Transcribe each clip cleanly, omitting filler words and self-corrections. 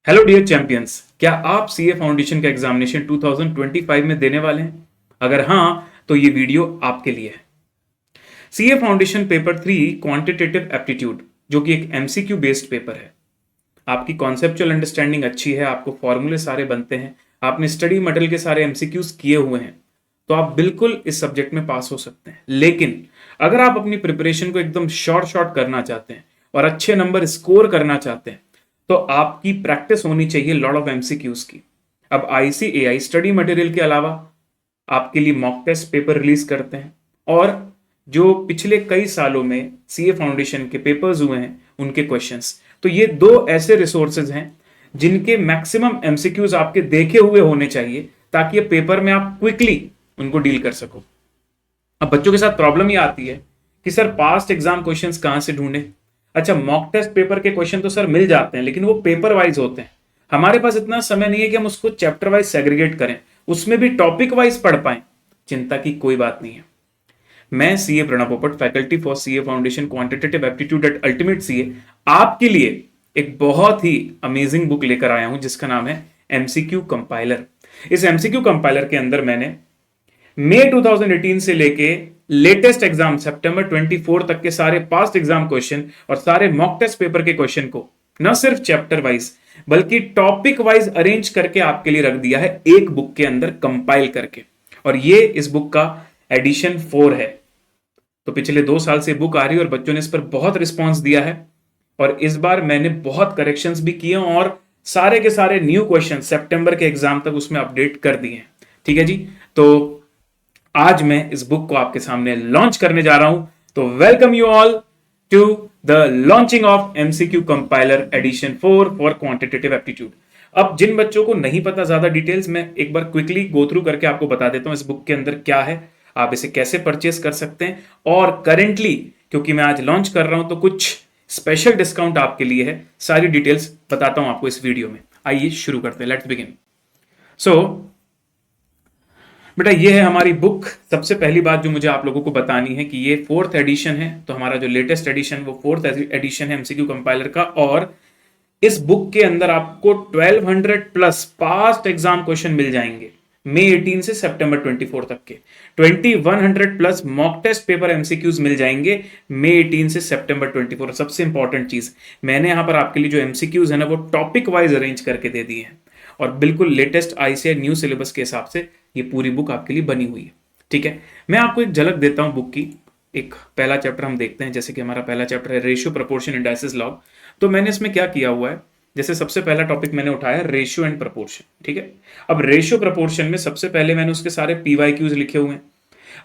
Hello dear champions, क्या आप CA foundation का एग्जामिनेशन 2025 में देने वाले हैं? अगर हाँ, तो ये वीडियो आपके लिए है। CA foundation paper 3 quantitative aptitude, जो कि एक एमसीक्यू बेस्ड पेपर है। आपकी कॉन्सेप्चुअल अंडरस्टैंडिंग अच्छी है, आपको फॉर्मूले सारे बनते हैं, आपने स्टडी मटेरियल के सारे एमसीक्यूज किए हुए हैं, तो आप बिल्कुल इस सब्जेक्ट में पास हो सकते हैं। लेकिन अगर आप अपनी प्रिपरेशन को एकदम शॉर्ट करना चाहते हैं और अच्छे नंबर स्कोर करना चाहते हैं, तो आपकी प्रैक्टिस होनी चाहिए लॉट ऑफ एमसीक्यूज की। अब आईसीएआई स्टडी मटेरियल के अलावा आपके लिए मॉक टेस्ट पेपर रिलीज करते हैं, और जो पिछले कई सालों में सीए फाउंडेशन के पेपर्स हुए हैं उनके क्वेश्चंस। तो ये दो ऐसे रिसोर्सेज हैं जिनके मैक्सिमम एमसीक्यूज आपके देखे हुए होने चाहिए, ताकि ये पेपर में आप क्विकली उनको डील कर सको। अब बच्चों के साथ प्रॉब्लम ये आती है कि सर पास्ट एग्जाम क्वेश्चंस कहां से ढूंढे। अच्छा, मॉक टेस्ट पेपर के क्वेश्चन तो सर मिल जाते हैं, लेकिन वो पेपर वाइज होते हैं। हमारे पास इतना समय नहीं है कि हम उसको चैप्टर वाइज सेग्रीगेट करें, उसमें भी टॉपिक वाइज पढ़ पाए। चिंता की कोई बात नहीं है। मैं CA Pranav Popat, faculty for CA foundation quantitative aptitude at ultimate CA, आपके लिए एक बहुत ही अमेजिंग बुक लेकर आया हूं जिसका नाम है एमसीक्यू कंपाइलर। इस एमसीक्यू कंपाइलर के अंदर मैंने मई 2018 से लेके लेटेस्ट एग्जाम सितंबर 24 तक के सारे पास्ट एग्जाम क्वेश्चन और सारे मॉक टेस्ट पेपर के क्वेश्चन को न सिर्फ चैप्टर वाइज बल्कि टॉपिक वाइज अरेंज करके आपके लिए रख दिया है एक बुक के अंदर कंपाइल करके। और ये इस बुक का एडिशन 4 है। तो पिछले 2 साल से बुक आ रही है और बच्चों ने इस पर बहुत रिस्पॉन्स दिया है, और इस बार मैंने बहुत करेक्शंस भी किए और सारे के सारे न्यू क्वेश्चन सितंबर के एग्जाम तक उसमें अपडेट कर दिए हैं। ठीक है जी, तो आज मैं इस बुक को आपके सामने लॉन्च करने जा रहा हूं। तो welcome you all to the launching of MCQ compiler edition 4 for quantitative aptitude. अब जिन बच्चों को नहीं पता ज्यादा डिटेल्स, मैं एक बार क्विकली गो थ्रू करके आपको बता देता हूं इस बुक के अंदर क्या है, आप इसे कैसे परचेस कर सकते हैं। और करेंटली क्योंकि मैं आज लॉन्च कर रहा हूं तो कुछ स्पेशल डिस्काउंट आपके लिए है। सारी डिटेल्स बताता हूं आपको इस वीडियो में। आइए शुरू करते हैं, लेट्स बिगिन। सो बेटा, ये है हमारी बुक। सबसे पहली बात जो मुझे आप लोगों को बतानी है कि ये 4th एडिशन है। तो हमारा जो लेटेस्ट एडिशन वो 4th एडिशन है एमसीक्यू कंपाइलर का। और इस बुक के अंदर आपको 1200 प्लस पास्ट एग्जाम क्वेश्चन मिल जाएंगे मई 18 से सितंबर 24 तक के। 2100 plus mock test paper MCQs मिल जाएंगे मई 18 से सितंबर 24। सबसे इंपॉर्टेंट चीज, मैंने यहां पर आपके लिए जो एमसीक्यूज है ना वो टॉपिक वाइज अरेंज करके दे दिए हैं, और बिल्कुल लेटेस्ट आईसीएआई न्यू सिलेबस के हिसाब से ये पूरी बुक आपके लिए बनी हुई है। ठीक है, मैं आपको एक झलक देता हूं बुक की। एक पहला चैप्टर हम देखते हैं। जैसे कि हमारा पहला चैप्टर है रेशियो प्रपोर्शन इंडाइसिस लॉग। तो मैंने इसमें क्या किया हुआ है, जैसे सबसे पहला टॉपिक मैंने उठाया रेशियो एंड प्रपोर्शन। ठीक है, अब रेशियो प्रपोर्शन में सबसे पहले मैंने उसके सारे पीवाईक्यूज लिखे हुए हैं।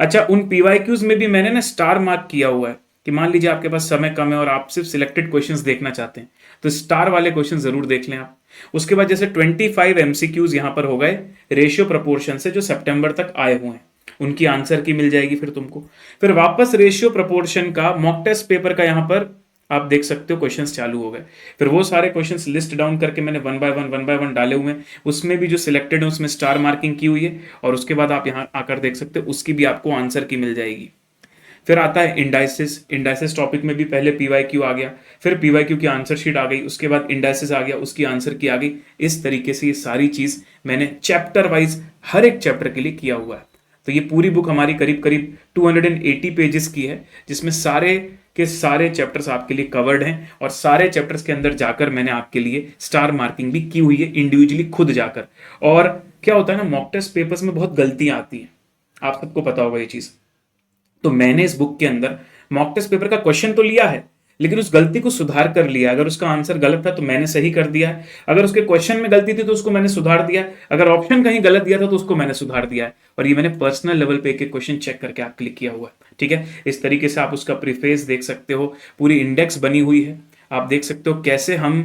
अच्छा, उन पीवाईक्यूज में भी मैंने ना स्टार मार्क किया हुआ है कि मान लीजिए आपके पास समय कम है और आप सिर्फ सिलेक्टेड क्वेश्चंस देखना चाहते हैं, तो स्टार वाले क्वेश्चन जरूर देख लें आप। उसके बाद जैसे 25 एमसीक्यूज यहां पर हो गए रेशियो प्रपोर्शन से जो सितंबर तक आए हुए हैं, उनकी आंसर की मिल जाएगी फिर तुमको। फिर वापस रेशियो प्रपोर्शन का मॉक टेस्ट पेपर का यहां पर आप देख सकते हो क्वेश्चंस चालू हो गए। फिर वो सारे क्वेश्चंस लिस्ट डाउन करके मैंने वन बाय वन डाले हुए हैं। उसमें भी जो सिलेक्टेड है उसमें स्टार मार्किंग की हुई है, और उसके बाद आप यहां आकर देख सकते हो उसकी भी आपको आंसर की मिल जाएगी। फिर आता है इंडाइसिस। इंडाइसिस टॉपिक में भी पहले पीवाईक्यू आ गया, फिर पीवाईक्यू की आंसर शीट आ गई, उसके बाद इंडाइसिस आ गया, उसकी आंसर की आ गई। इस तरीके से ये सारी चीज मैंने चैप्टर वाइज हर एक चैप्टर के लिए किया हुआ है। तो ये पूरी बुक हमारी करीब करीब 280 पेजेस की है, जिसमें सारे के सारे चैप्टर्स आपके लिए कवर्ड हैं, और सारे चैप्टर्स के अंदर जाकर मैंने आपके लिए स्टार मार्किंग भी की हुई है इंडिविजुअली खुद जाकर। और क्या होता है ना, मॉक टेस्ट पेपर्स में बहुत गलतियां आती हैं, आप सबको पता होगा ये चीज। तो मैंने इस बुक के अंदर मॉक टेस्ट पेपर का क्वेश्चन तो लिया है, लेकिन उस गलती को सुधार कर लिया। अगर उसका आंसर गलत था तो मैंने सही कर दिया है, अगर उसके क्वेश्चन में गलती थी तो उसको मैंने सुधार दिया है, अगर ऑप्शन कहीं गलत दिया था तो उसको मैंने सुधार दिया है। और ये मैंने पर्सनल लेवल पे एक क्वेश्चन चेक करके आप क्लिक किया हुआ है। ठीक है, इस तरीके से आप उसका प्रीफेस देख सकते हो, पूरी इंडेक्स बनी हुई है। आप देख सकते हो कैसे हम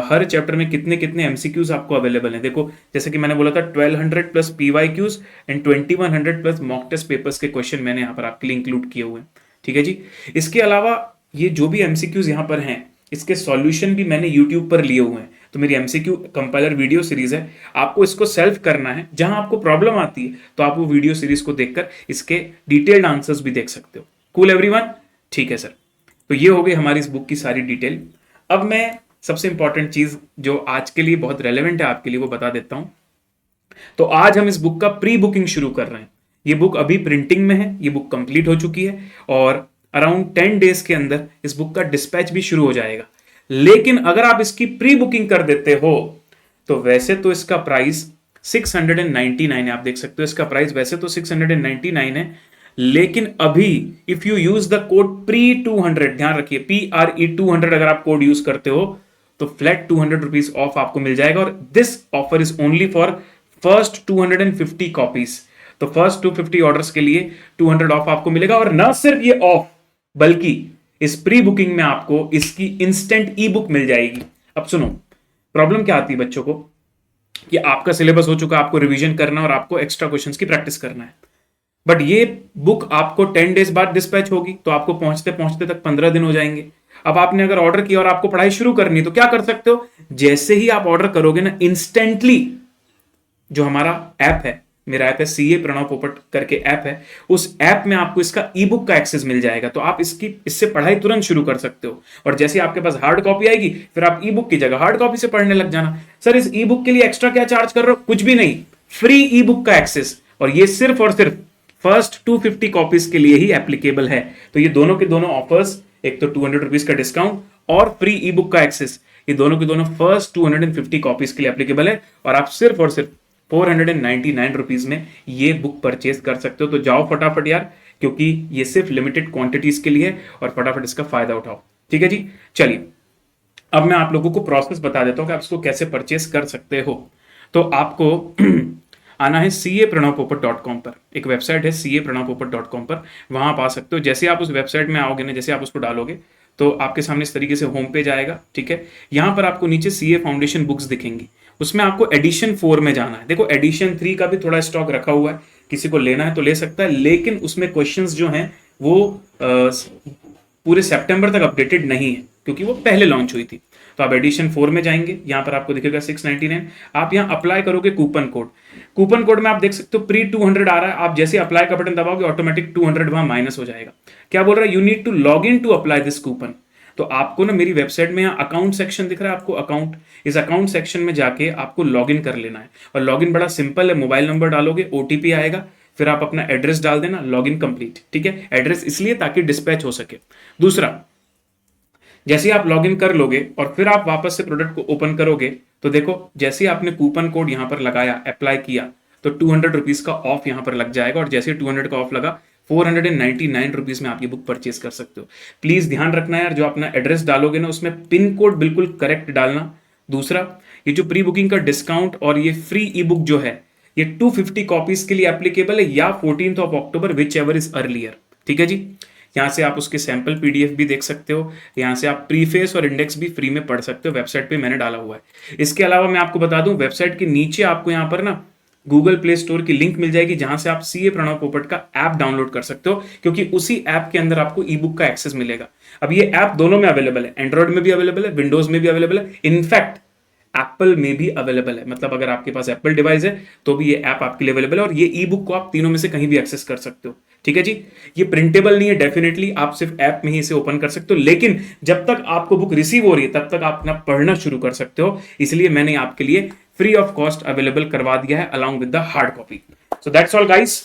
हर चैप्टर में कितने कितने एमसीक्यूज आपको अवेलेबल हैं। देखो, जैसे कि मैंने बोला था 1200 plus PYQs and 2100 plus mock test papers के क्वेश्चन मैंने यहाँ पर आपके लिए इंक्लूड किए हुए हैं। ठीक है जी, इसके अलावा ये जो भी एमसीक्यूज यहाँ पर हैं इसके सॉल्यूशन भी मैंने यूट्यूब पर लिए हुए हैं। तो मेरी एमसीक्यू कंपाइलर वीडियो सीरीज है, आपको इसको सेल्फ करना है। जहां आपको प्रॉब्लम आती है तो आप वो वीडियो सीरीज को देखकर इसके डिटेल्ड आंसर्स भी देख सकते हो। Cool everyone? ठीक है सर। तो ये हो गई हमारी इस बुक की सारी डिटेल। अब मैं सबसे इंपॉर्टेंट चीज जो आज के लिए बहुत रेलेवेंट है आपके लिए वो बता देता हूं। तो आज हम इस बुक का प्री बुकिंग शुरू कर रहे हैं। ये बुक अभी प्रिंटिंग में है, ये बुक कंप्लीट हो चुकी है और अराउंड 10 डेज के अंदर इस बुक का डिस्पैच भी शुरू हो जाएगा। लेकिन अगर आप इसकी प्री बुकिंग कर देते हो तो वैसे तो इसका प्राइस 699 है, आप देख सकते हो इसका प्राइस वैसे तो 699 है, लेकिन अभी if you use the code PRE200, ध्यान रखिए PRE200 अगर आप कोड यूज करते हो तो फ्लैट 200 रुपीज ऑफ आपको मिल जाएगा। और this offer is only for first 250 copies. तो फर्स्ट 250 ऑर्डर्स के लिए 200 ऑफ आपको मिलेगा। और ना सिर्फ ये ऑफ, बल्कि इस प्री बुकिंग में आपको इसकी इंस्टेंट ई बुक मिल जाएगी। अब सुनो, प्रॉब्लम क्या आती है बच्चों को कि आपका सिलेबस हो चुका, आपको रिवीजन करना और आपको एक्स्ट्रा क्वेश्चंस की प्रैक्टिस करना है, बट ये बुक आपको 10 डेज बाद डिस्पैच होगी, तो आपको पहुंचते पहुंचते तक 15 दिन हो जाएंगे। अब आपने अगर ऑर्डर किया और आपको पढ़ाई शुरू करनी तो क्या कर सकते हो, जैसे ही आप ऑर्डर करोगे ना, इंस्टेंटली जो हमारा ऐप है, मेरा ऐप है सीए प्रणव पोपट करके ऐप है, उस ऐप में आपको इसका ई बुक का एक्सेस मिल जाएगा। तो आप इससे पढ़ाई तुरंत शुरू कर सकते हो। और जैसे आपके पास हार्ड कॉपी आएगी फिर आप ई बुक की जगह हार्ड कॉपी से पढ़ने लग जाना। सर इस ई बुक के लिए एक्स्ट्रा क्या चार्ज कर रहे हो? कुछ भी नहीं, फ्री ई बुक का एक्सेस, और ये सिर्फ और सिर्फ फर्स्ट 250 कॉपीज के लिए ही एप्लीकेबल है। तो ये दोनों के दोनों ऑफर्स, एक तो 200 रुपीज का डिस्काउंट और फ्री ई बुक का एक्सेस, ये दोनों के दोनों फर्स्ट 250 कॉपीज के लिए एप्लीकेबल है। और आप सिर्फ और सिर्फ 499 रुपीज में ये बुक परचेज कर सकते हो। तो जाओ फटाफट यार, क्योंकि ये सिर्फ लिमिटेड क्वांटिटीज के लिए है और फटाफट इसका फायदा उठाओ। ठीक है जी, चलिए अब मैं आप लोगों को प्रोसेस बता देता हूं कि आप इसको कैसे परचेज कर सकते हो। तो आपको आना है CA-pranav-popat.com पर, एक वेबसाइट है CA-pranav-popat.com पर, वहां आप आ सकते हो। जैसे आप उस वेबसाइट में आओगे ना, जैसे आप उसको डालोगे तो आपके सामने इस तरीके से होम पेज आएगा। ठीक है, यहां पर आपको नीचे CA फाउंडेशन बुक्स दिखेंगी, उसमें आपको एडिशन 4 में जाना है। देखो एडिशन 3 का भी थोड़ा स्टॉक रखा हुआ है, किसी को लेना है तो ले सकता है, लेकिन उसमें क्वेश्चंस जो हैं वो पूरे सितंबर तक अपडेटेड नहीं है, क्योंकि वो पहले लॉन्च हुई थी। तो आप एडिशन 4 में जाएंगे, यहां पर आपको दिखेगा 699, आप यहां अप्लाई करोगे कूपन कोड में आप देख सकते हो प्री 200 आ रहा है। आप जैसे अप्लाई का बटन दबाओगे ऑटोमेटिक 200 वहां माइनस हो जाएगा। क्या बोल रहा है, you need to log in to apply this coupon. तो आपको ना मेरी वेबसाइट में यहाँ अकाउंट सेक्शन दिख रहा है आपको, अकाउंट, इस अकाउंट सेक्शन में जाके आपको लॉग इन कर लेना है। और लॉग इन बड़ा सिंपल है, मोबाइल नंबर डालोगे, ओटीपी आएगा, फिर आप अपना एड्रेस डाल देना, लॉग इन कंप्लीट। ठीक है, एड्रेस इसलिए ताकि डिस्पैच हो सके। दूसरा, जैसे आप लॉग इन कर लोगे और फिर आप वापस से प्रोडक्ट को ओपन करोगे तो देखो जैसे आपने कूपन कोड यहां पर लगाया, अप्लाई किया, तो 200 रुपीज का ऑफ यहां पर लग जाएगा। और जैसे 200 का ऑफ लगा, 499 रुपीज में आप ये बुक परचेज कर सकते हो। प्लीज ध्यान रखना यार, जो अपना एड्रेस डालोगे ना उसमें पिन कोड बिल्कुल करेक्ट डालना। दूसरा, ये जो प्री बुकिंग का डिस्काउंट और ये फ्री ई बुक जो है, ये 250 कॉपीज के लिए एप्लीकेबल है या 14 अक्टूबर, विच एवर इज अर्लियर। ठीक है जी, यहाँ से आप उसके सैंपल पीडीएफ भी देख सकते हो, यहाँ से आप प्रीफेस और इंडेक्स भी फ्री में पढ़ सकते हो, वेबसाइट पे मैंने डाला हुआ है। इसके अलावा मैं आपको बता दूं, वेबसाइट के नीचे आपको यहाँ पर ना गूगल प्ले स्टोर की लिंक मिल जाएगी, जहां से आप सीए प्रणव पोपट का ऐप डाउनलोड कर सकते हो, क्योंकि उसी ऐप के अंदर आपको ई बुक का एक्सेस मिलेगा। अब ये ऐप दोनों में अवेलेबल है, एंड्रॉइड में भी अवेलेबल है, विंडोज में भी अवेलेबल है, इनफैक्ट एप्पल में भी अवेलेबल है। मतलब अगर आपके पास एप्पल डिवाइस है तो भी ये ऐप आपके लिए अवेलेबल है, और ये ई बुक को आप तीनों में से कहीं भी एक्सेस कर सकते हो। ठीक है जी, ये प्रिंटेबल नहीं है डेफिनेटली, आप सिर्फ ऐप में ही इसे ओपन कर सकते हो, लेकिन जब तक आपको बुक रिसीव हो रही है तब तक आप अपना पढ़ना शुरू कर सकते हो। इसलिए मैंने आपके लिए फ्री ऑफ कॉस्ट अवेलेबल करवा दिया है along with the hard copy. So that's all guys,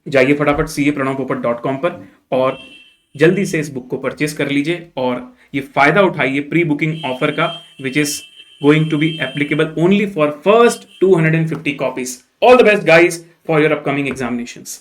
जाइए फटाफट CA-pranav-popat.com पर और जल्दी से इस बुक को परचेस कर लीजिए और ये फायदा उठाइए प्री बुकिंग ऑफर का, which is going to be applicable only for first 250 copies. All the best guys for your upcoming examinations.